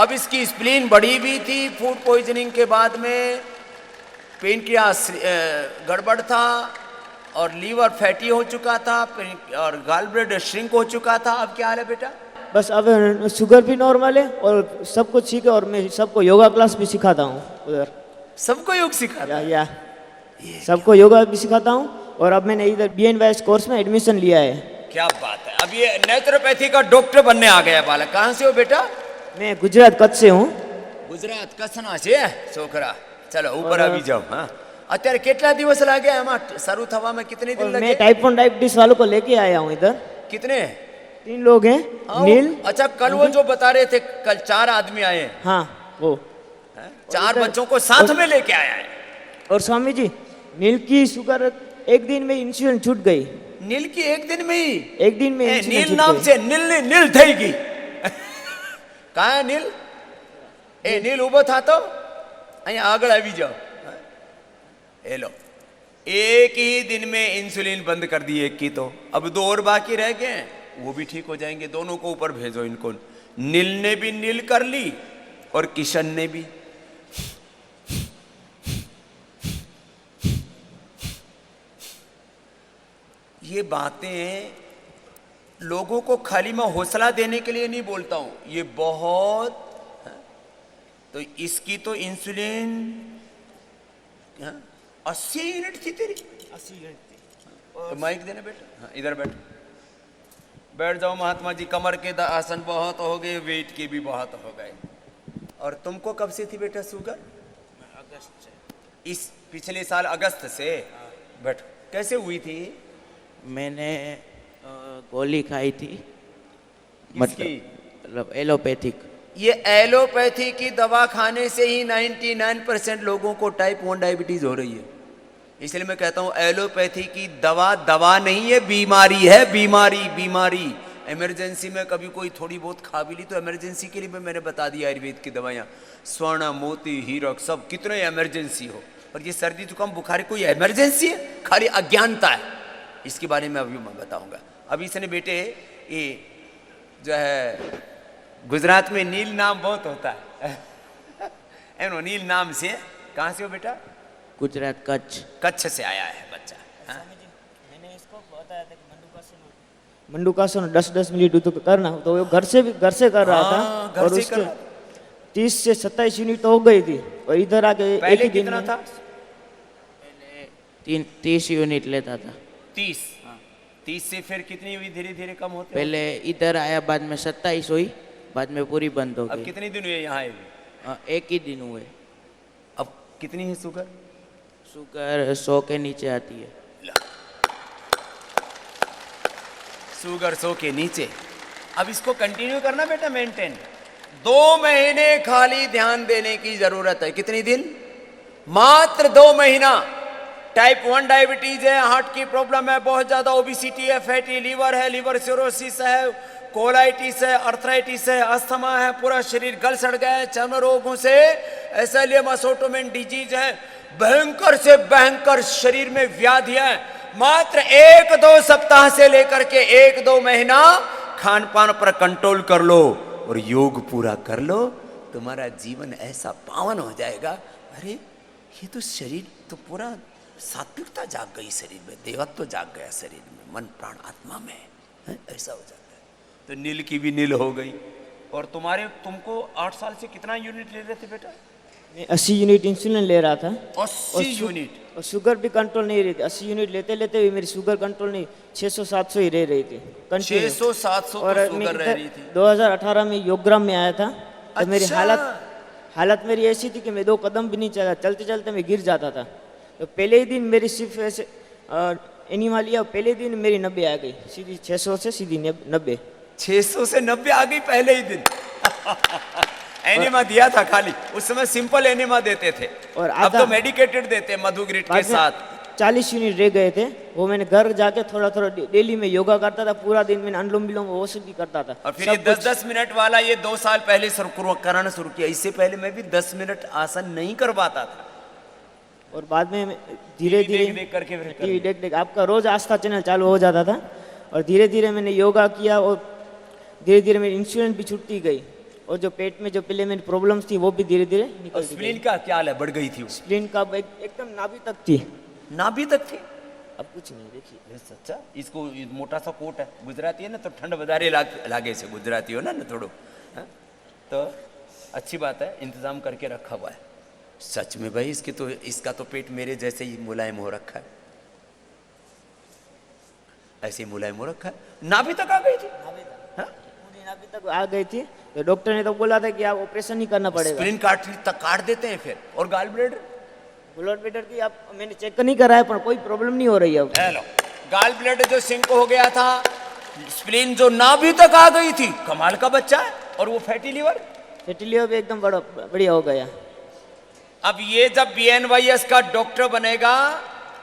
अब इसकी स्प्लीन बढ़ी भी थी, फूड पॉइजनिंग के बाद में पेनक्रियास गड़बड़ था और लीवर फैटी हो चुका था और गाल ब्लड श्रिंक हो चुका था। अब क्या हाल है बेटा? बस अब शुगर भी नॉर्मल है और सब कुछ ठीक है। और मैं सबको योगा क्लास भी सिखाता हूँ उधर। सबको योग सिखाता है? या सबको योगा भी सिखाता हूँ। और अब मैंने इधर BNYS कोर्स में एडमिशन लिया है। क्या बात है! अब ये नेचुरोपैथी का डॉक्टर बनने आ गया बालक। कहाँ से हो बेटा? मैं गुजरात कच्छ से हूँ। गुजरात कच्छना છે છોકરા। चलो ऊपर આવી जाओ। हाँ, અત્યારે કેટલા દિવસ લાગ્યા એમાં શરૂ થવામાં? कितने दिन लगे? मैं टाइप 1 डायबिटीज वालों को लेके आया हूँ इधर। कितने? 3 लोग हैं। नील। अच्छा, कल वो जो बता रहे थे, कल 4 आदमी आए। हाँ, वो 4 बच्चों को साथ में लेके आया है। और स्वामी जी, नील की शुगर एक दिन में इंसुलिन छूट गई। नील की एक दिन में ही? एक दिन में इंसुलिन नील नाम से नील ने नील થઈ ગઈ। कहाँ है नील? ए नील उभो था तो અહીંયા આગળ આવી जाओ। ए लो, एक ही दिन में इंसुलिन बंद कर दी एक की, तो अब 2 और बाकी रह गए, वो भी ठीक हो जाएंगे। दोनों को ऊपर भेजो इनको। नील ने भी नील कर ली और किशन ने भी। ये बातें लोगों को खाली मैं हौसला देने के लिए नहीं बोलता हूं, ये बहुत। तो इसकी तो इंसुलिन 80 यूनिट थी तेरी। 80 यूनिट थी। तो माइक देना बेटा। हाँ, इधर बैठ, बैठ जाओ महात्मा जी। कमर के आसन बहुत हो गए, वेट के भी बहुत हो गए। और तुमको कब से थी बेटा शुगर? अगस्त से। इस पिछले साल अगस्त से? बैठ। कैसे हुई थी? मैंने गोली खाई थी, मतलब एलोपैथिक। ये एलोपैथी की दवा खाने से ही 99% लोगों को टाइप 1 डायबिटीज हो रही है। इसलिए मैं कहता हूं एलोपैथी की दवा दवा नहीं है, बीमारी है। बीमारी बीमारी। इमरजेंसी में कभी कोई थोड़ी बहुत खा भी ली तो इमरजेंसी के लिए भी मैंने बता दिया आयुर्वेद की दवाइयाँ। स्वर्ण, मोती, हीरक सब कितने इमरजेंसी हो। और ये सर्दी जुकाम बुखार कोई इमरजेंसी है? खाली अज्ञानता है। इसके बारे में अभी मैं बताऊंगा। अभी इसने बेटे ये जो है गुजरात में नील नाम बहुत होता है। एनो नील नाम से। कहाँ से हो बेटा? गुजरात कच्छ। कच्छ से आया है बच्चा। हाँ? मैंने इसको बताया था कि मंडूकासन 10-10 मिनट तो करना, तो वो घर से कर रहा था। और उसके 30 से 27 यूनिट तो हो गई थी। और इधर आके पहले कितना था? पहले 30 यूनिट लेता था। 30? 30 से फिर कितनी हुई? धीरे धीरे कम होते? पहले इधर आया, बाद में 27 हुई, बाद में पूरी बंद हो अब गई। कितने दिन हुए यहाँ आए? एक ही दिन हुए। अब कितनी है शुगर? शुगर 100 के नीचे आती है। शुगर 100 के नीचे। अब इसको कंटिन्यू करना बेटा, मेंटेन। 2 महीने खाली ध्यान देने की जरूरत है। कितनी दिन? मात्र 2 महीना। टाइप 1 डायबिटीज है, हार्ट की प्रॉब्लम है, बहुत ज्यादा ओबिसिटी है, फैटी लीवर है, लिवर सिरोसिस है, कोलाइटिस है, अर्थराइटिस है, अस्थमा है, पूरा शरीर गल सड़ गया है, चर्म रोगों से एसेलियमस ऑटोमेन डिजीज है, भयंकर से भयंकर शरीर में व्याधियां है। मात्र 1-2 सप्ताह से लेकर के 1-2 महीना खान पान पर कंट्रोल कर लो और योग पूरा कर लो, तुम्हारा जीवन ऐसा पावन हो जाएगा। अरे ये तो शरीर तो पूरा सात्विकता जाग गई शरीर में, देवत्व तो जाग गया शरीर में, मन प्राण आत्मा में है? ऐसा हो जाता है। तो नील की भी नील हो गई। और तुमको 8 साल से कितना यूनिट ले रहे थे बेटा? मैं 80 यूनिट इंसुलिन ले रहा था। 80 यूनिट? और शुगर भी कंट्रोल नहीं रही थी। 80 यूनिट लेते लेते भी मेरी शुगर कंट्रोल नहीं, 600-700 ही रह रही थी। 600-700 और शुगर रह रही थी। 2018 में योगग्राम में आया था। तो मेरी अच्छा। हालत मेरी ऐसी थी कि मैं 2 कदम भी नहीं चला, चलते चलते मैं गिर जाता था। तो पहले ही दिन मेरी सिर्फ ऐसे एनिमा लिया, पहले दिन मेरी 90 आ गई, सीधी 600 से सीधी 90। 600 से 90 आ गई पहले ही दिन। एनिमा दिया था खाली, उस समय सिंपल एनिमा देते थे। और अब तो मेडिकेटेड देते हैं मधुग्रिट के साथ। 40 यूनिट रह गए थे। वो मैंने घर जाके थोड़ा थोड़ा डेली में योगा करता था, पूरा दिन मैंने अनुलोम विलोम वो सब भी करता था। और फिर ये 10-10 मिनट वाला ये 2 साल पहले कराना शुरू किया। इससे पहले मैं भी 10 मिनट आसन नहीं कर पाता था। और बाद में धीरे धीरे टीवी देख आपका रोज आस्था चैनल चालू हो जाता था। और धीरे धीरे मैंने योगा किया और धीरे धीरे मेरी इंसुलिन भी छूटती गई। और जो पेट में जो पहले मेरी प्रॉब्लम्स थी वो भी धीरे धीरे और निकल स्प्लीन का क्या हाल है, बढ़ गई थी वो? स्प्लीन का एकदम नाभि तक थी। नाभि तक थी? अब कुछ नहीं, देखिए। ये सच्चा? इसको ये मोटा सा कोट है, गुजराती है ना, तो ठंड बदारे लागे से गुजराती हो ना थोड़ो, हाँ? तो अच्छी बात है, इंतजाम करके रखा हुआ है। सच में भाई, इसका तो पेट मेरे जैसे ही मुलायम हो रखा है, ऐसे ही मुलायम हो रखा है। नाभि तक आ गई थी? हाँ? पूरी नाभि तक आ गई थी, तो डॉक्टर ने तो बोला था कि आप ऑपरेशन नहीं करना पड़ेगा। स्प्लीन काट देते हैं फिर। और गाल ब्लैडर? ब्लड प्रेशर की आप मैंने चेक नहीं कराया, पर कोई प्रॉब्लम नहीं हो रही है अब। हेलो, गाल ब्लैडर जो सिंक हो गया था, स्प्लीन जो नाभि तक आ गई थी, कमाल का बच्चा है। और वो फैटी लीवर भी एकदम बढ़िया हो गया। अब ये जब BNYS का डॉक्टर बनेगा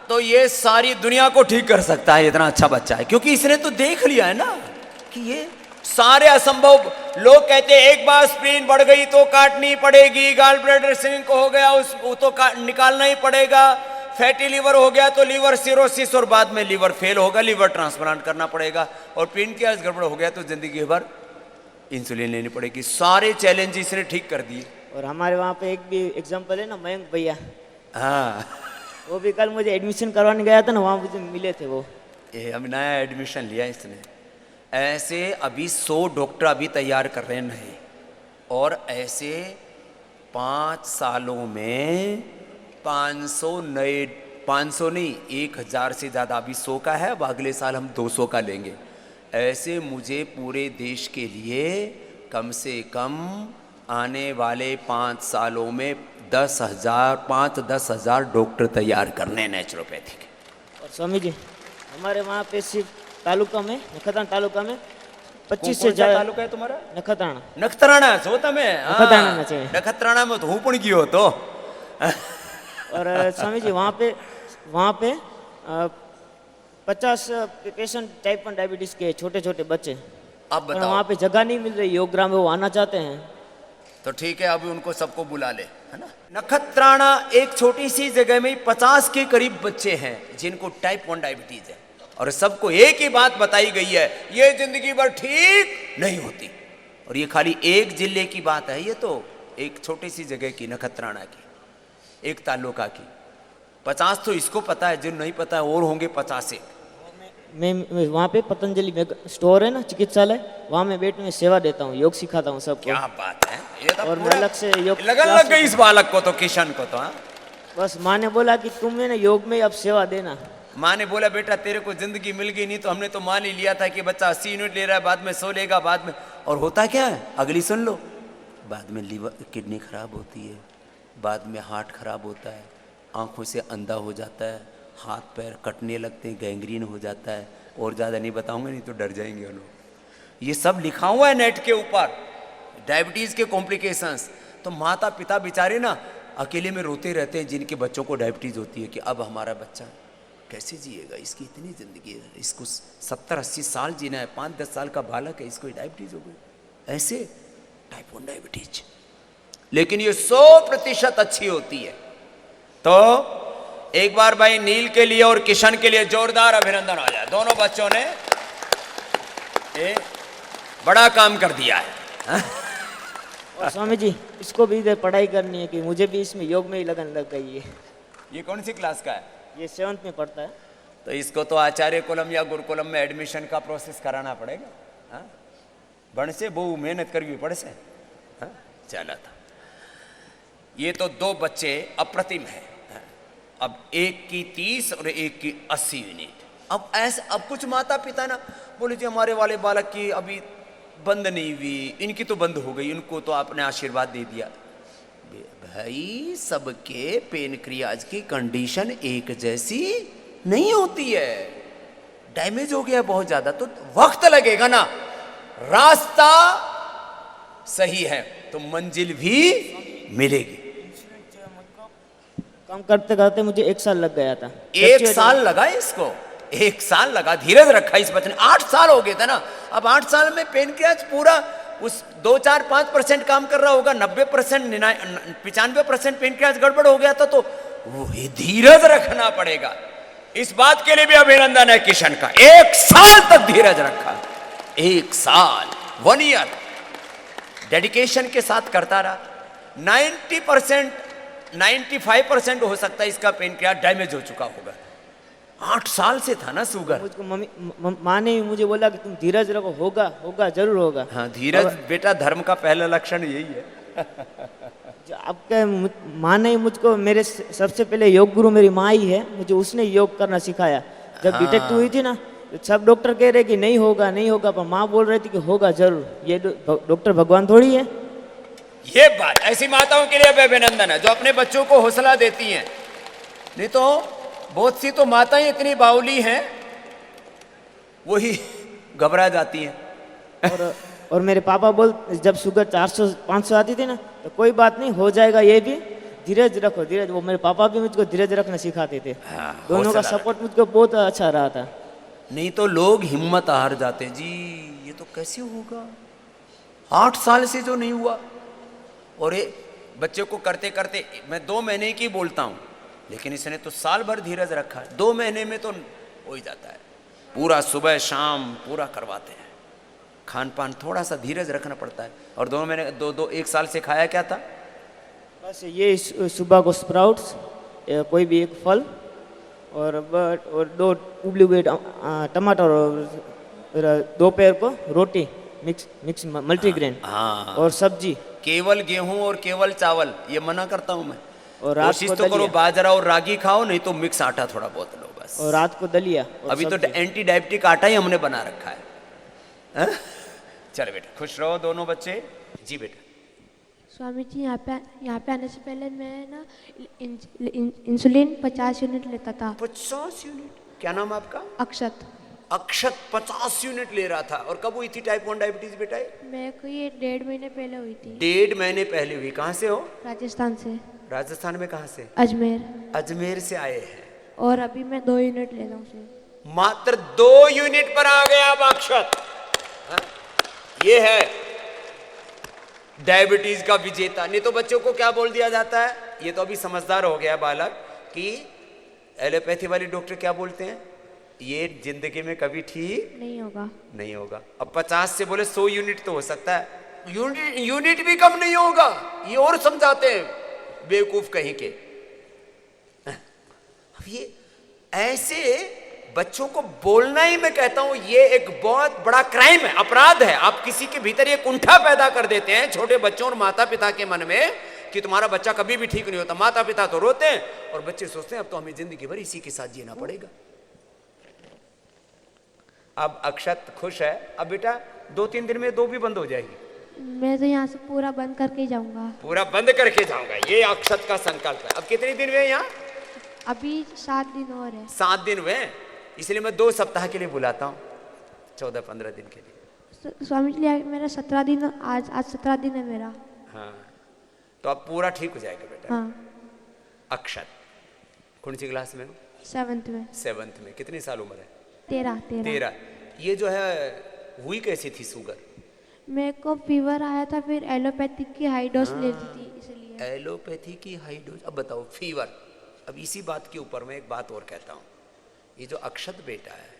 तो ये सारी दुनिया को ठीक कर सकता है, इतना अच्छा बच्चा है, क्योंकि इसने तो देख लिया है ना कि ये सारे असंभव। लोग कहते हैं एक बार स्प्लीन बढ़ गई तो काटनी पड़ेगी, गाल ब्लैडर सिंक हो गया वो तो निकालना ही पड़ेगा, फैटी लीवर हो गया तो लीवर सिरोसिस और बाद में लीवर फेल होगा, लीवर ट्रांसप्लांट करना पड़ेगा, और पेनक्रियास गड़बड़ हो गया तो जिंदगी भर इंसुलिन लेनी पड़ेगी। सारे चैलेंज इसने ठीक कर दिए। और हमारे वहाँ पे एक भी एग्जाम्पल है ना, मयंक भैया, हाँ, वो भी कल मुझे एडमिशन करवाने गया था ना, वहाँ मुझे मिले थे वो। ये अभी नया एडमिशन लिया इसने। ऐसे अभी 100 डॉक्टर अभी तैयार कर रहे हैं नए, और ऐसे 5 सालों में 500 नए, 500 नहीं 1000 से ज़्यादा, अभी 100 का है, अब अगले साल हम 200 का लेंगे। ऐसे मुझे पूरे देश के लिए कम से कम आने वाले 5 सालों में 5-10 हज़ार डॉक्टर तैयार करने नेचुरोपैथी के। और स्वामी जी, हमारे वहाँ पे सिर्फ तालुका में, नखत्राना तालुका में 25 से ज़्यादा तालुका है तुम्हारा? नखत्राना। नखत्राणा છો તમે? નખત્રાણા છે। નખત્રાણામાં તો હું પણ ગયો હતો। और स्वामी जी वहाँ पे 50 पेशेंट टाइप 1 डायबिटीज के छोटे छोटे बच्चे। अब पर बताओ। वहाँ पे जगह नहीं मिल रही, योगग्राम में वो आना चाहते हैं। तो ठीक है, अभी उनको सबको बुला ले, है ना। नखत्राणा एक छोटी सी जगह में 50 के करीब बच्चे हैं जिनको टाइप 1 डायबिटीज है, और सबको एक ही बात बताई गई है, ये जिंदगी भर ठीक नहीं होती। और ये खाली एक जिले की बात है, ये तो एक छोटी सी जगह की, नखत्राणा की, एक तालुका की। 50 तो इसको पता है, जो नहीं पता है और होंगे 50 एक। मैं वहाँ पे पतंजलि में स्टोर है ना, चिकित्सालय, वहाँ मैं बैठ में सेवा देता हूँ, योग सिखाता हूँ सबको। क्या बात है, ये तो और मैं पूरा अलग से योग लगन क्लास लग गई इस बालक को तो, किशन को तो। हाँ, बस माँ ने बोला कि तुम है ना योग में अब सेवा देना। माँ ने बोला बेटा तेरे को जिंदगी मिल गई, नहीं तो हमने तो मान ही लिया था कि बच्चा 80 यूनिट ले रहा है, बाद में 100 लेगा, बाद में। और होता क्या है, अगली सुन लो, बाद में लीवर किडनी खराब होती है, बाद में हार्ट खराब होता है, आंखों से अंधा हो जाता है, हाथ पैर कटने लगते हैं, गैंग्रीन हो जाता है, और ज़्यादा नहीं बताऊंगा नहीं तो डर जाएंगे वो लोग। ये सब लिखा हुआ है नेट के ऊपर, डायबिटीज़ के कॉम्प्लिकेशंस। तो माता पिता बेचारे ना अकेले में रोते रहते हैं जिनके बच्चों को डायबिटीज़ होती है, कि अब हमारा बच्चा कैसे जिएगा, इसकी इतनी ज़िंदगी है, इसको 70-80 साल जीना है, 5-10 साल का बालक है, इसको डायबिटीज़ हो गई। ऐसे टाइप 1 डायबिटीज, लेकिन ये 100% अच्छी होती है। तो एक बार भाई नील के लिए और किशन के लिए जोरदार अभिनंदन हो जाए। दोनों बच्चों ने बड़ा काम कर दिया है। और स्वामी जी, इसको भी इधर पढ़ाई करनी है कि मुझे भी इसमें योग में ही लगन लग गई है। ये कौन सी क्लास का है? ये 7th में पढ़ता है। तो इसको तो आचार्य कुलम या गुरुकुलम में एडमिशन का प्रोसेस कराना पड़ेगा। हाँ, बन से बहु मेहनत करवी पड़े से। हाँ, चला था। ये तो 2 बच्चे अप्रतिम है। अब एक की 30 और एक की 80 यूनिट। अब ऐसे, अब कुछ माता पिता ना बोले जी हमारे वाले बालक की अभी बंद नहीं हुई, इनकी तो बंद हो गई, इनको तो आपने आशीर्वाद दे दिया। भाई सबके पेनक्रियाज की कंडीशन एक जैसी नहीं होती है, डैमेज हो गया बहुत ज्यादा, तो वक्त लगेगा ना। रास्ता सही है तो मंजिल भी मिलेगी। काम करते करते मुझे 1 साल लग गया था। 1 साल लगा इसको, 1 साल लगा, धीरज रखा इस बच्चे ने। 8 साल हो गए थे ना, अब 8 साल में पेनक्रियाज पूरा उस 2-4-5% काम कर रहा होगा, 90% 95% पेनक्रियाज गड़बड़ हो गया था, तो वो धीरज रखना पड़ेगा। इस बात के लिए भी अभिनंदन है किशन का, 1 साल तक धीरज रखा। 1 साल, 1 ईयर, डेडिकेशन के साथ करता रहा, 90% 95% हो सकता है इसका पेनक्रियास डैमेज हो चुका होगा। 8 साल से था ना शुगर। मुझको माँ ने मुझे बोला कि तुम धीरज रखो, होगा होगा जरूर होगा। हाँ, धीरज बेटा धर्म का पहला लक्षण यही है। आपका माँ ने मुझको मेरे सबसे पहले योग गुरु मेरी माँ ही है, मुझे उसने योग करना सिखाया। जब डिटेक्ट हुई थी ना तो सब डॉक्टर कह रहे कि नहीं होगा नहीं होगा, पर माँ बोल रही थी कि होगा जरूर। ये डॉक्टर भगवान थोड़ी है। ये बात ऐसी माताओं के लिए अभिनंदन है जो अपने बच्चों को हौसला देती हैं। नहीं तो बहुत सी तो माताएं इतनी बावली हैं, वही घबरा जाती हैं। और मेरे पापा जब शुगर 400-500 आती थी ना तो कोई बात नहीं, हो जाएगा, ये भी धीरज रखो धीरज। वो मेरे पापा भी मुझको धीरज रखना सिखाते थे। दोनों का सपोर्ट मुझको बहुत अच्छा रहा था। नहीं तो लोग हिम्मत हार जाते हैं, जी ये तो कैसे होगा, 8 साल से जो नहीं हुआ। और ये बच्चे को करते करते मैं 2 महीने की बोलता हूँ, लेकिन इसने तो साल भर धीरज रखा है। 2 महीने में तो हो ही जाता है। पूरा सुबह शाम पूरा करवाते हैं। खान पान थोड़ा सा धीरज रखना पड़ता है। और 2 महीने 1 साल से खाया क्या था? बस ये सुबह को स्प्राउट्स, कोई भी एक फल और 2 उबले हुए टमाटर, और दोपहर को रोटी मिक्स मल्टीग्रेन हाँ, और सब्जी। केवल गेहूं और केवल चावल ये मना करता हूं मैं। और रात कोशिश को तो करो दलिया। बाजरा और रागी खाओ, नहीं तो मिक्स आटा थोड़ा बहुत लो बस। और रात को दलिया और अभी तो सब्जी। एंटी डायबिटिक आटा ही हमने बना रखा है। हाँ? चलो बेटा खुश रहो दोनों बच्चे। जी बेटा। स्वामी जी, यहाँ पे आने से पहले मैं ना इंसुलिन 50 यूनिट लेता था। 50 यूनिट? क्या नाम है आपका? अक्षत। अक्षत 50 यूनिट ले रहा था। और कब हुई थी टाइप 1 डायबिटीज बेटा? मेरे को ये 1.5 महीने पहले हुई थी। 1.5 महीने पहले हुई। कहाँ से हो? राजस्थान से। राजस्थान में कहाँ से? अजमेर। अजमेर से आए हैं। और अभी मैं 2 यूनिट ले रहा हूँ सिर्फ। मात्र 2 यूनिट पर आ गया अब अक्षत। हाँ? ये है डायबिटीज का विजेता। नहीं तो बच्चों को क्या बोल दिया जाता है, ये तो अभी समझदार हो गया बालक, कि एलोपैथी वाले डॉक्टर क्या बोलते हैं, ये जिंदगी में कभी ठीक नहीं होगा। अब 50 से बोले 100 यूनिट तो हो सकता है। यूनिट भी कम नहीं होगा, ये और समझाते हैं बेवकूफ कहीं के। अब ये ऐसे बच्चों को बोलना ही, मैं कहता हूं ये एक बहुत बड़ा क्राइम है, अपराध है। आप किसी के भीतर ये कुंठा पैदा कर देते हैं छोटे बच्चों और माता पिता के मन में कि तुम्हारा बच्चा कभी भी ठीक नहीं होता। माता पिता तो रोते हैं और बच्चे सोचते हैं अब तो हमें जिंदगी भर इसी के साथ जीना पड़ेगा। अब अक्षत खुश है। अब बेटा 2-3 दिन में 2 भी बंद हो जाएगी। मैं तो यहाँ से पूरा बंद करके ही जाऊंगा। पूरा बंद करके जाऊंगा, ये अक्षत का संकल्प है। अब कितने दिन हुए यहाँ? अभी 7 दिन और है। 7 दिन हुए, इसलिए मैं 2 सप्ताह के लिए बुलाता हूँ, 14-15 दिन के लिए। स्वामी जी मेरा 17 दिन, आज 17 दिन है मेरा। हाँ, तो अब पूरा ठीक हो जाएगा बेटा। हाँ। अक्षत कौन सी क्लास में हो? 7th में। 7th में। कितनी साल उम्र है? 13। ये जो है हुई कैसी थी शुगर? मेरे को फीवर आया था, फिर एलोपैथिक की हाई डोज लेती थी इसलिए। एलोपैथी की हाई डोज। अब बताओ फीवर। अब इसी बात के ऊपर मैं एक बात और कहता हूँ, ये जो अक्षत बेटा है,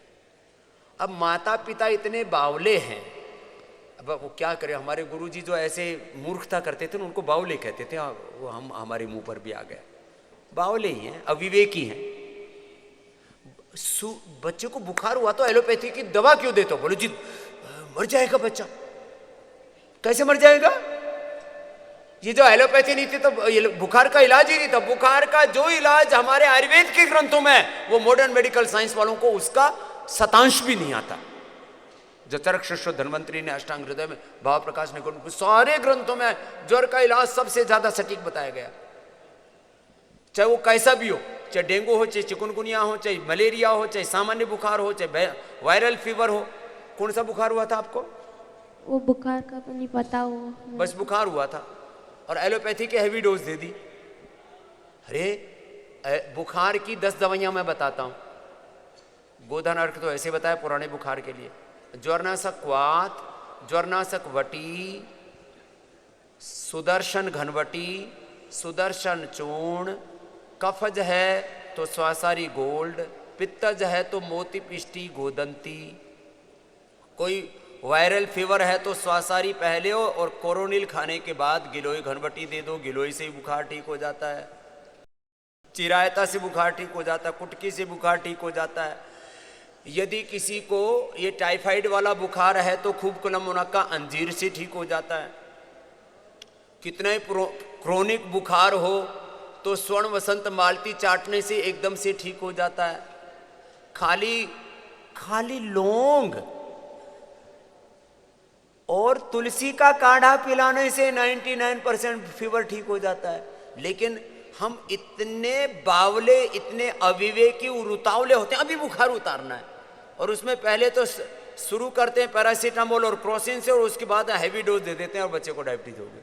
अब माता पिता इतने बावले हैं, अब वो क्या करें। हमारे गुरुजी जो ऐसे मूर्खता करते थे ना, उनको बावले कहते थे। वो हमारे मुंह पर भी आ गया, बावले ही हैं, अविवेकी हैं। बच्चे को बुखार हुआ तो एलोपैथी की दवा क्यों देते हो? बोलो जी मर जाएगा बच्चा। कैसे मर जाएगा? ये जो एलोपैथी नहीं थी तो ये बुखार का इलाज ही नहीं था। बुखार का जो इलाज हमारे आयुर्वेद के ग्रंथों में है, वो मॉडर्न मेडिकल साइंस वालों को उसका शतांश भी नहीं आता। जो चरक शिष्य धन्वंतरी ने, अष्टांग हृदय में भाव प्रकाश ने, सारे ग्रंथों में ज्वर का इलाज सबसे ज्यादा सटीक बताया गया। चाहे वो कैसा भी हो, चाहे डेंगू हो, चाहे चिकुनगुनिया हो, चाहे मलेरिया हो, चाहे सामान्य बुखार हो, चाहे वायरल फीवर हो। कौन सा बुखार हुआ था आपको? वो बुखार का तो नहीं पता। वो बस बुखार हुआ था और एलोपैथी की हैवी डोज दे दी। अरे बुखार की 10 दवाइयां मैं बताता हूं। गोधन अर्क तो ऐसे बताया पुराने बुखार के लिए। ज्वरनाशक वात, ज्वरनाशक वटी, सुदर्शन घनवटी, सुदर्शन चूर्ण, कफज है तो स्वासारी गोल्ड, पित्तज है तो मोती पिष्टी गोदंती, कोई वायरल फीवर है तो स्वासारी पहले हो और कोरोनिल खाने के बाद गिलोय घनबटी दे दो, गिलोय से ही बुखार ठीक हो जाता है, चिरायता से बुखार ठीक हो जाता है, कुटकी से बुखार ठीक हो जाता है। यदि किसी को ये टाइफाइड वाला बुखार है तो खूब कुलम मुनक्का अंजीर से ठीक हो जाता है। कितना ही क्रोनिक बुखार हो तो स्वर्ण वसंत मालती चाटने से एकदम से ठीक हो जाता है। खाली लौंग और तुलसी का काढ़ा पिलाने से 99% फीवर ठीक हो जाता है। लेकिन हम इतने बावले, इतने अविवेकी और उतावले होते हैं, अभी बुखार उतारना है और उसमें पहले तो शुरू करते हैं पैरासीटामोल और क्रोसिन से और उसके बाद हैवी डोज दे देते हैं और बच्चे को डायबिटीज हो गई।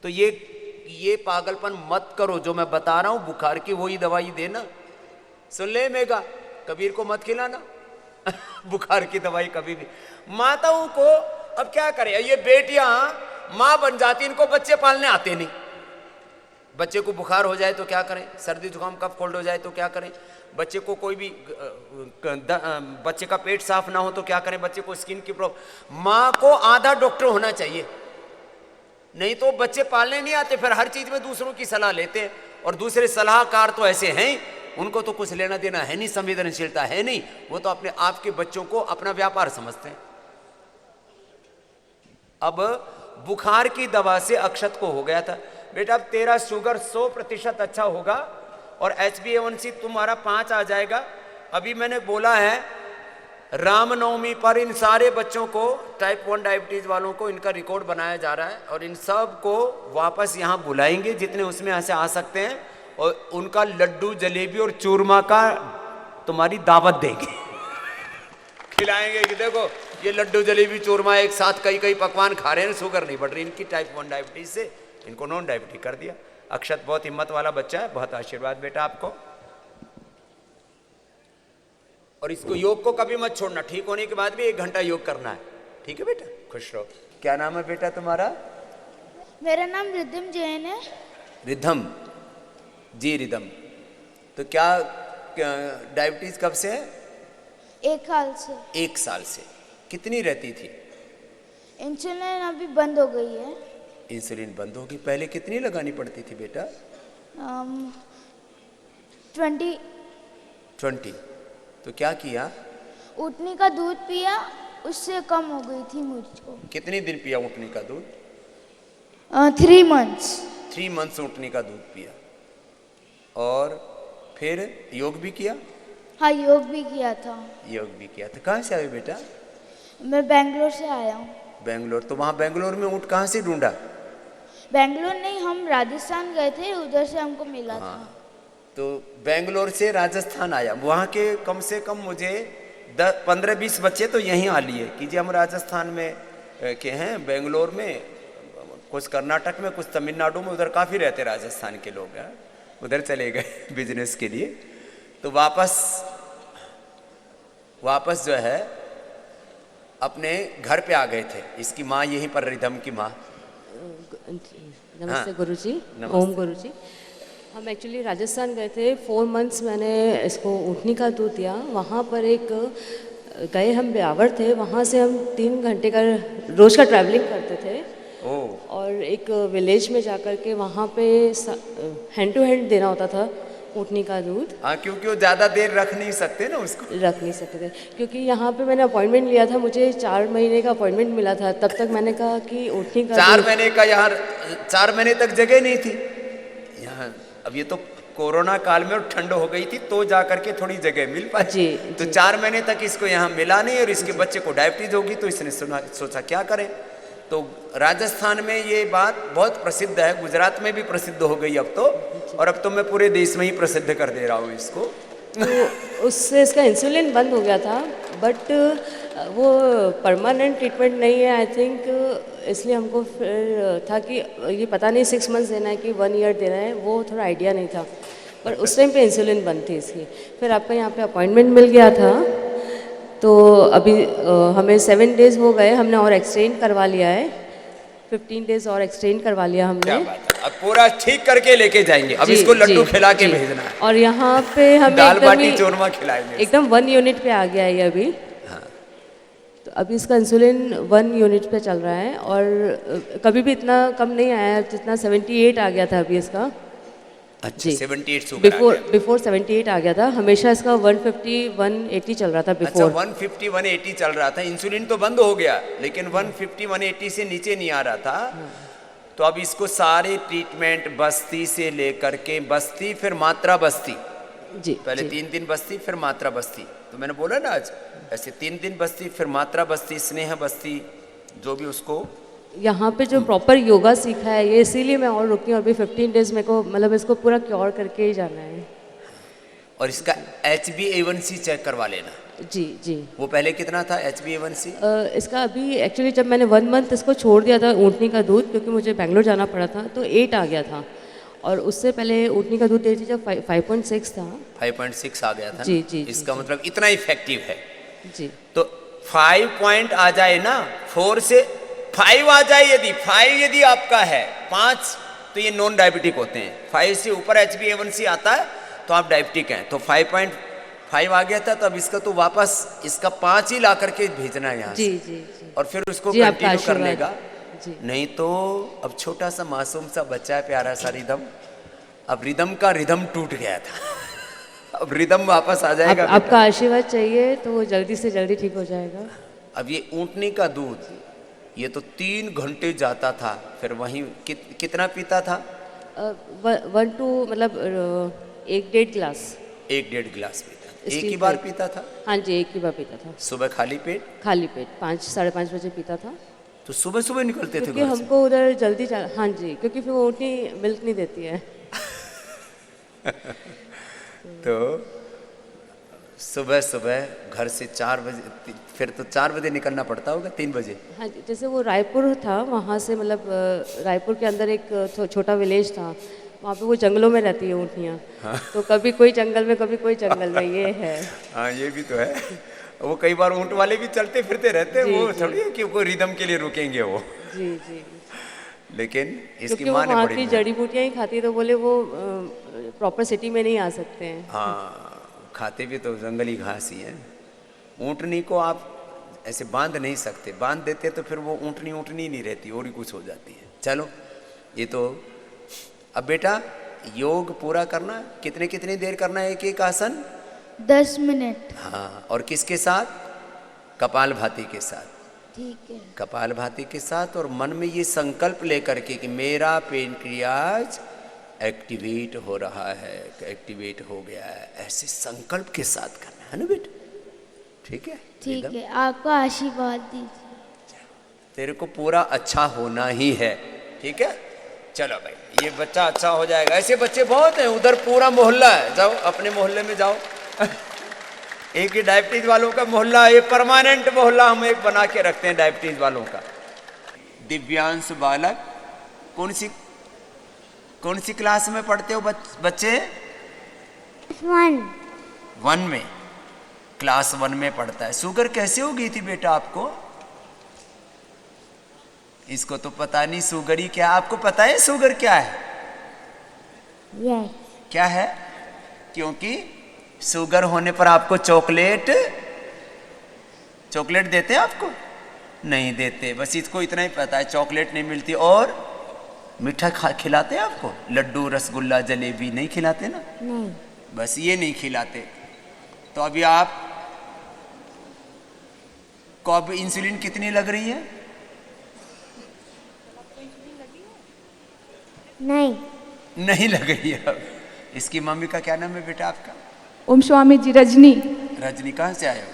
तो ये पागलपन मत करो। जो मैं बता रहा हूं बुखार की वही दवाई देना। सुन ले मेगा, कबीर को मत खिलाना बुखार की दवाई कभी भी। माताओं को अब क्या करें, ये बेटियां मां बन जाती, इनको बच्चे पालने आते नहीं। बच्चे को बुखार हो जाए तो क्या करें, सर्दी जुकाम कफ कोल्ड हो जाए तो क्या करें, बच्चे को कोई भी बच्चे का पेट साफ ना हो तो क्या करें, बच्चे को स्किन की प्रॉब्लम। माँ को आधा डॉक्टर होना चाहिए, नहीं तो बच्चे पालने नहीं आते, फिर हर चीज में दूसरों की सलाह लेते हैं। और दूसरे सलाहकार तो ऐसे हैं, उनको तो कुछ लेना देना है नहीं, संवेदनशीलता है नहीं, वो तो अपने आप के बच्चों को अपना व्यापार समझते हैं। अब बुखार की दवा से अक्षत को हो गया था, बेटा अब तेरा शुगर 100% अच्छा होगा और HbA1c तुम्हारा 5 आ जाएगा। अभी मैंने बोला है रामनवमी पर इन सारे बच्चों को, टाइप 1 डायबिटीज वालों को, इनका रिकॉर्ड बनाया जा रहा है और इन सब को वापस यहाँ बुलाएंगे जितने उसमें यहाँ से आ सकते हैं, और उनका लड्डू जलेबी और चूरमा का तुम्हारी दावत देंगे खिलाएंगे कि देखो ये लड्डू जलेबी चूरमा एक साथ कई पकवान खा रहे हैं, शुगर नहीं बढ़ रही इनकी, टाइप 1 डायबिटीज से इनको नॉन डायबिटीज कर दिया। अक्षत बहुत हिम्मत वाला बच्चा है, बहुत आशीर्वाद बेटा आपको। और इसको योग को कभी मत छोड़ना, ठीक होने के बाद भी 1 घंटा योग करना है, ठीक है बेटा, खुश रहो। क्या नाम है बेटा तुम्हारा? मेरा नाम रिद्धम जैन है। रिद्धम जी, रिद्धम। तो क्या डायबिटीज कब से है? 1 साल से। 1 साल से। कितनी रहती थी? इंसुलिन अभी बंद हो गई है। इंसुलिन बंद होगी, पहले कितनी लगानी पड़ती थी बेटा? 20। तो क्या किया? ऊँटनी का दूध पिया, उससे कम हो गई थी मुझको। कितने दिन पिया ऊँटनी का दूध? 3 मंथ्स। 3 मंथ्स ऊँटनी का दूध पिया। और फिर योग भी किया? हाँ, योग भी किया था। योग भी किया था। कहाँ से आए बेटा? मैं बेंगलोर से आया हूँ। बेंगलोर? तो वहाँ बेंगलोर में ऊँट कहाँ से ढूंढा? बेंगलोर नहीं, हम राजस्थान गए थे, उधर से हमको मिला था। तो बेंगलोर से राजस्थान आया। वहाँ के कम से कम मुझे 15-20 बच्चे तो यहीं आ लिए कि जी हम राजस्थान में के हैं, बेंगलोर में, कुछ कर्नाटक में, कुछ तमिलनाडु में, उधर काफ़ी रहते राजस्थान के लोग हैं, उधर चले गए बिजनेस के लिए। तो वापस जो है अपने घर पे आ गए थे। इसकी माँ यहीं पर, रिधम की माँ। नमस्ते हाँ, गुरुजी, नमस्ते। ओम गुरुजी। हम एक्चुअली राजस्थान गए थे, 4 मंथ्स मैंने इसको ऊँटनी का दूध दिया। वहाँ पर गए हम ब्यावर थे, वहाँ से हम 3 घंटे का रोज़ का ट्रैवलिंग करते थे। और एक विलेज में जाकर के वहाँ पे हैंड टू हैंड देना होता था ऊँटनी का दूध। हाँ, क्योंकि वो ज़्यादा देर रख नहीं सकते ना उसको। रख नहीं सकते थे, क्योंकि यहाँ पे मैंने अपॉइंटमेंट लिया था, मुझे 4 महीने का अपॉइंटमेंट मिला था। तब तक मैंने कहा कि ऊँटनी का 4 महीने का, यहाँ 4 महीने तक जगह नहीं थी यहाँ। अब ये तो कोरोना काल में और ठंड हो गई थी तो जा करके थोड़ी जगह मिल पाई जी, तो जी। 4 महीने तक इसको यहाँ मिला नहीं और इसके बच्चे को डायबिटीज होगी, तो इसने सोचा क्या करें। तो राजस्थान में ये बात बहुत प्रसिद्ध है, गुजरात में भी प्रसिद्ध हो गई अब तो, और अब तो मैं पूरे देश में ही प्रसिद्ध कर दे रहा हूँ इसको। तो उससे इसका इंसुलिन बंद हो गया था, बट वो परमानेंट ट्रीटमेंट नहीं है आई थिंक, इसलिए हमको फिर था कि ये पता नहीं 6 मंथ्स देना है कि 1 ईयर देना है, वो थोड़ा आइडिया नहीं था। पर उस टाइम पे इंसुलिन बंद थी इसकी। फिर आपका यहाँ पे अपॉइंटमेंट मिल गया था, तो अभी हमें 7 डेज़ हो गए, हमने और एक्सटेंड करवा लिया है, 15 डेज़ और एक्सटेंड करवा लिया हमने। क्या बात है, अब पूरा ठीक करके लेके जाएंगे। अब जी, इसको लड्डू जी, खिला के जी। भेजना है और यहाँ पे हमें दाल एकदम बाटी ही- चूरमा खिलाएंगे। एकदम 1 यूनिट पे आ गया है ये अभी। हाँ। तो अभी इसका इंसुलिन 1 यूनिट पे चल रहा है और कभी भी इतना कम नहीं आया जितना 78 आ गया था अभी इसका। अच्छा, जी। 78 शुगर बिफोर 78 आ गया था, हमेशा इसका 150 180 चल रहा था अच्छा, बिफोर। 150 180 चल रहा था। इंसुलिन तो बंद हो गया, लेकिन 150 180 से नीचे नहीं आ रहा था। तो अब इसको सारे ट्रीटमेंट बस्ती से लेकर के बस्ती, फिर मात्रा बस्ती, जी पहले जी। 3 दिन बस्ती, फिर मात्रा बस्ती। तो मैंने बोला ना आज, ऐसे 3 दिन बस्ती, फिर मात्रा बस्ती, स्नेह बस्ती, जो भी उसको। यहाँ पे जो प्रॉपर योगा सीखा है ये, इसीलिए मैं और रुकी हूँ अभी 15 डेज मेरे को, मतलब इसको पूरा क्योर करके ही जाना है। और इसका HbA1c चेक करवा लेना। जी जी। वो पहले कितना था HbA1c? इसका अभी एक्चुअली जब मैंने 1 मंथ इसको छोड़ दिया था ऊँटनी का दूध, क्योंकि मुझे बेंगलोर जाना पड़ा था, तो 8 आ गया था। और उससे पहले ऊँटनी का दूध देती जब 5.6 था। 5.6 आ गया था। जी, जी, इसका जी, मतलब इतना इफेक्टिव है। जी। तो 5 पॉइंट आ जाए ना, 4 से 5 आ जाए, यदि 5 यदि आपका है, 5 तो ये नॉन डायबिटिक होते हैं। 5 से ऊपर HbA1c आता है तो आप डायबिटिक हैं। तो 5.5 आ गया था, तो अब इसका तो वापस इसका 5 ही ला करके भेजना है यहाँ जी से। जी जी। और फिर उसको जी, आपका कंटिन्यू कर आशीर्वाद। लेगा। जी। नहीं तो अब छोटा सा मासूम सा बच्चा है, प्यारा सा रिदम, अब रिदम का रिदम टूट गया था, अब रिदम वापस आ जाएगा। आपका आशीर्वाद चाहिए तो वो जल्दी से जल्दी ठीक हो जाएगा। अब ये ऊँटनी का दूध, ये तो 3 घंटे जाता था, फिर वहीं कितना पीता था? 1 to मतलब 1-1.5 गिलास। 1-1.5 गिलास पीता था। एक स्टील ही बार प्लेट। पीता था? हाँ जी, एक ही बार पीता था। सुबह खाली पेट? खाली पेट 5 साढ़े 5 बजे पीता था। तो सुबह सुबह निकलते थे क्योंकि घर से? हमको उधर जल्दी हाँ जी, क्योंकि फिर वो ऊँटनी मिल्क नहीं देती है। तो सुबह सुबह घर से 4 बजे, फिर तो 4 बजे निकलना पड़ता होगा, 3 बजे? हाँ जी, जैसे वो रायपुर था, वहाँ से मतलब रायपुर के अंदर एक छोटा विलेज था, वहाँ पे वो जंगलों में रहती है ऊँटनियाँ। तो कभी कोई जंगल में, कभी कोई जंगल में, ये है। हाँ, ये भी तो है। वो कई बार ऊँट वाले भी चलते फिरते रहते हैं, जी, वो जी। थोड़ी है कि वो रिदम के लिए रुकेंगे वो। जी जी। लेकिन इसकी क्योंकि वो माँ ने वहाँ बड़ी की मेहनत- जड़ी बूटियाँ ही खाती है, तो बोले वो प्रॉपर सिटी में नहीं आ सकते हैं। हाँ, खाते भी तो जंगली घास ही है। ऊँटनी को आप ऐसे बांध नहीं सकते, बांध देते तो फिर वो ऊँटनी ऊँटनी नहीं रहती, और ही कुछ हो जाती है। चलो, ये तो अब बेटा योग पूरा करना, कितने कितनी देर करना है एक एक आसन? 10 मिनट। हाँ, और किसके साथ? कपालभाति के साथ। ठीक है। कपालभाति के साथ, और मन में ये संकल्प लेकर के कि मेरा पेनक्रियाज एक्टिवेट हो रहा है, एक्टिवेट हो गया है, ऐसे संकल्प के साथ करना है ना बेटा? ठीक है? ठीक एकदम। है, आपका आशीर्वाद दीजिए। तेरे को पूरा अच्छा होना ही है, ठीक है? चलो भाई, ये बच्चा अच्छा हो जाएगा। ऐसे बच्चे बहुत हैं उधर, पूरा मोहल्ला है, जाओ अपने मोहल्ले में जाओ। एक ही डायबिटीज वालों का मोहल्ला, ये परमानेंट मोहल्ला हम एक बना के रखते हैं डायबिटीज वालों का। दिव्यांश बालक कौन सी क्लास में पढ़ते हो बच्चे? 1 में, क्लास 1 में पढ़ता है। शुगर कैसे हो गई थी बेटा आपको? इसको तो पता नहीं शुगर ही क्या। आपको पता है शुगर क्या है? यस। क्या है? क्योंकि शुगर होने पर आपको चॉकलेट देते हैं? आपको नहीं देते, बस इसको इतना ही पता है, चॉकलेट नहीं मिलती। और मीठा खिलाते हैं आपको? लड्डू, रसगुल्ला, जलेबी नहीं खिलाते ना? नहीं। बस ये नहीं खिलाते। तो अभी आप को अब इंसुलिन कितनी लग रही है? नहीं लग रही है अब। इसकी मम्मी का क्या नाम है बेटा आपका? ओम स्वामी जी। रजनी रजनी, कहाँ से आए हो?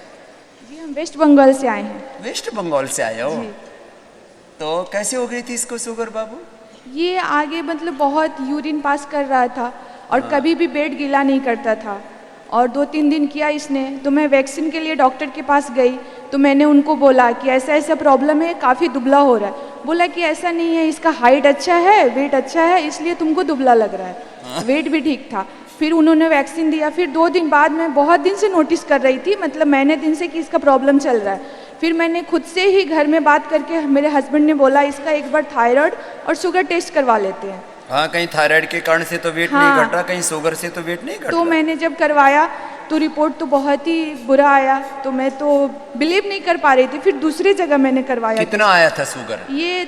जी, हम वेस्ट बंगाल से आए हैं। वेस्ट बंगाल से आए हो? जी। तो कैसे हो गई थी इसको शुगर बाबू? ये आगे मतलब बहुत यूरिन पास कर रहा था और कभी भी पेट गीला नहीं करता था, और 2-3 दिन किया इसने, तो मैं वैक्सीन के लिए डॉक्टर के पास गई, तो मैंने उनको बोला कि ऐसा ऐसा प्रॉब्लम है, काफ़ी दुबला हो रहा है। बोला कि ऐसा नहीं है, इसका हाइट अच्छा है, वेट अच्छा है, इसलिए तुमको दुबला लग रहा है। वेट भी ठीक था। फिर उन्होंने वैक्सीन दिया। फिर 2 दिन बाद मैं बहुत दिन से नोटिस कर रही थी, मतलब महीने दिन से, कि इसका प्रॉब्लम चल रहा है। फिर मैंने खुद से ही घर में बात करके, मेरे हस्बैंड ने बोला इसका एक बार थायराइड और शुगर टेस्ट करवा लेते हैं। हाँ, कहीं थायराइड के कारण से तो वेट हाँ। नहीं घट रहा, कहीं शुगर से तो वेट नहीं घट तो रहा। मैंने जब करवाया तो रिपोर्ट तो बहुत ही बुरा आया, तो मैं तो बिलीव नहीं कर पा रही थी। फिर दूसरी जगह मैंने करवाया। कितना आया था शुगर? ये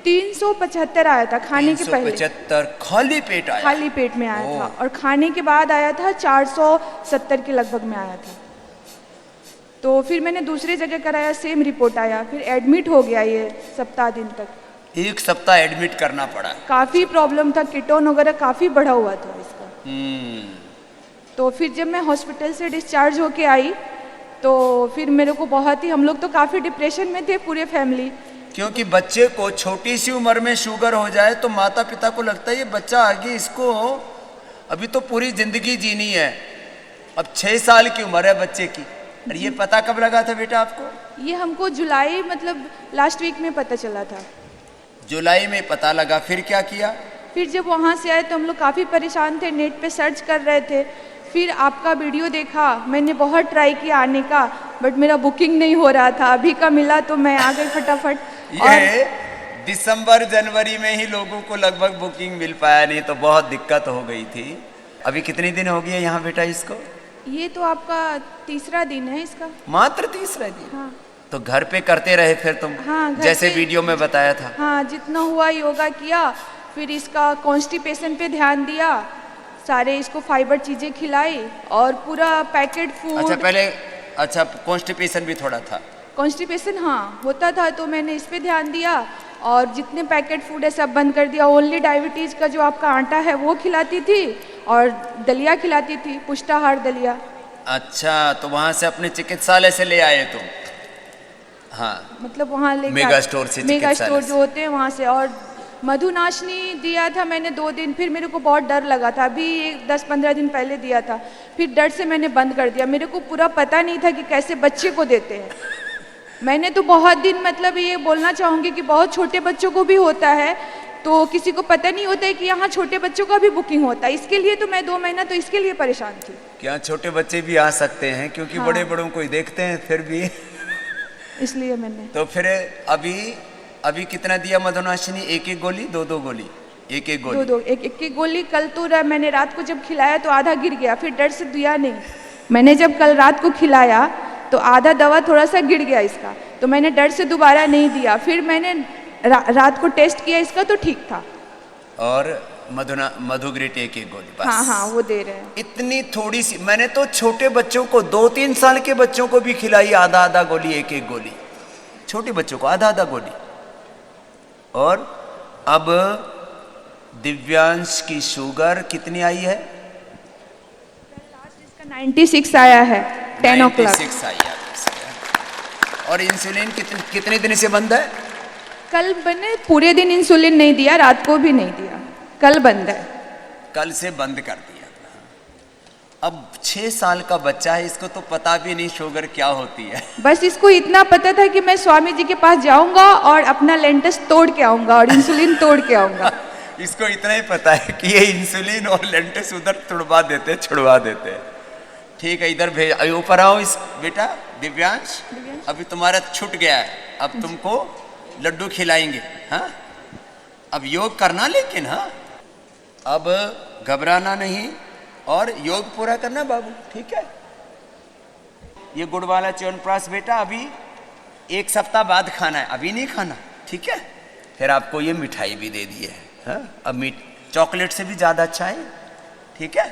375 आया था खाने के पहले। 375 खाली पेट आया? खाली पेट में आया था, और खाने के बाद आया था 470 के लगभग में आया था। तो फिर मैंने दूसरी जगह कराया, सेम रिपोर्ट आया। फिर एडमिट हो गया ये सप्ताह दिन तक। 1 सप्ताह एडमिट करना पड़ा? काफ़ी प्रॉब्लम था, कीटोन वगैरह काफ़ी बढ़ा हुआ था इसका। तो फिर जब मैं हॉस्पिटल से डिस्चार्ज होके आई तो फिर मेरे को बहुत ही, हम लोग तो काफ़ी डिप्रेशन में थे पूरे फैमिली। क्योंकि बच्चे को छोटी सी उम्र में शुगर हो जाए तो माता पिता को लगता है ये बच्चा आगे इसको अभी तो पूरी जिंदगी जीनी है। अब 6 साल की उम्र है बच्चे की। और ये पता कब लगा था बेटा आपको? ये हमको जुलाई मतलब लास्ट वीक में पता चला था। जुलाई में पता लगा, फिर क्या किया? फिर जब वहाँ से आए तो हम लोग काफ़ी परेशान थे, नेट पे सर्च कर रहे थे। फिर आपका वीडियो देखा, मैंने बहुत ट्राई किया आने का, बट मेरा बुकिंग नहीं हो रहा था। अभी का मिला तो मैं आ गई फटाफट। ये दिसंबर जनवरी में ही लोगों को लगभग बुकिंग मिल पाया, नहीं तो बहुत दिक्कत हो गई थी। अभी कितने दिन हो गए यहाँ बेटा इसको? ये तो आपका तीसरा दिन है इसका। मात्र तीसरा दिन? हाँ तो घर पे करते रहे फिर तुम? हाँ, घर जैसे पे। वीडियो में बताया था। हाँ, जितना हुआ योगा किया, फिर इसका कॉन्स्टिपेशन पे ध्यान दिया, सारे इसको फाइबर चीज़ें खिलाई और पूरा पैकेट फूड। अच्छा पहले, अच्छा कॉन्स्टिपेशन भी थोड़ा था? कॉन्स्टिपेशन हाँ होता था, तो मैंने इस पे ध्यान दिया और जितने पैकेट फूड है सब बंद कर दिया। ओनली डायबिटीज़ का जो आपका आटा है वो खिलाती थी और दलिया खिलाती थी, पुष्टाहार दलिया। अच्छा, तो वहाँ से अपने चिकित्सालय से ले आए तुम? हाँ, मतलब वहाँ ले मेगा स्टोर से, मेगा चिकित्सालय स्टोर से। जो होते हैं वहाँ से। और मधुनाशनी दिया था मैंने 2 दिन, फिर मेरे को बहुत डर लगा था। अभी 10-15 दिन पहले दिया था, फिर डर से मैंने बंद कर दिया। मेरे को पूरा पता नहीं था कि कैसे बच्चे को देते हैं। मैंने तो बहुत दिन, मतलब ये बोलना चाहूँगी कि बहुत छोटे बच्चों को भी होता है, तो किसी को पता नहीं होता है कि यहाँ छोटे बच्चों का भी बुकिंग होता है। इसके लिए तो मैं 2 महीना तो इसके लिए परेशान थी। क्या छोटे बच्चे भी आ सकते हैं? क्योंकि हाँ। बड़े बड़ों को ही देखते हैं फिर भी। इसलिए मैंने तो फिर अभी कितना दिया मधुनाशिनी? 1-1 गोली, 2-2 गोली? 1-1 गोली? 2-2 एक गोली। कल तो मैंने रात को जब खिलाया तो आधा गिर गया, फिर डर से दिया नहीं। मैंने जब कल रात को खिलाया तो आधा दवा थोड़ा सा गिर गया इसका, तो मैंने डर से दोबारा नहीं दिया। फिर मैंने रात को टेस्ट किया इसका तो ठीक था। और मधुग्रिट 1-1 गोली बस? हाँ हाँ, वो दे रहे हैं। इतनी थोड़ी सी? मैंने तो छोटे बच्चों को, 2-3 साल के बच्चों को भी खिलाई आधा-आधा गोली, 1-1 गोली। छोटे बच्चों को आधा-आधा गोली। और अब दिव्यांश की शुगर कितनी आई है? इसका 96 आया है 10 o'clock। 96 आई है। और इंसुलिन कितने दिन से बंद है? कल मैंने पूरे दिन इंसुलिन नहीं दिया, रात को भी नहीं दिया, कल बंद है। कल से बंद कर दिया। अब 6 साल का बच्चा है, इसको तो पता भी नहीं शुगर क्या होती है। बस इसको इतना पता था कि मैं स्वामी जी के पास जाऊंगा और अपना लेंटस तोड़ के आऊंगा और इंसुलिन तोड़ के आऊंगा। इसको इतना ही पता है कि ये इंसुलिन और लेंटस उधर छुड़वा देते हैं। ठीक है, इधर भेज, ऊपर आओ इस बेटा दिव्यांश। अभी तुम्हारा छूट गया है, अब तुमको लड्डू खिलाएंगे। हाँ, अब योग करना, लेकिन हाँ अब घबराना नहीं और योग पूरा करना बाबू, ठीक है? ये गुड़ वाला च्यवनप्राश बेटा अभी 1 सप्ताह बाद खाना है, अभी नहीं खाना, ठीक है? फिर आपको ये मिठाई भी दे दी है। हाँ, अब चॉकलेट से भी ज़्यादा अच्छा है, ठीक है?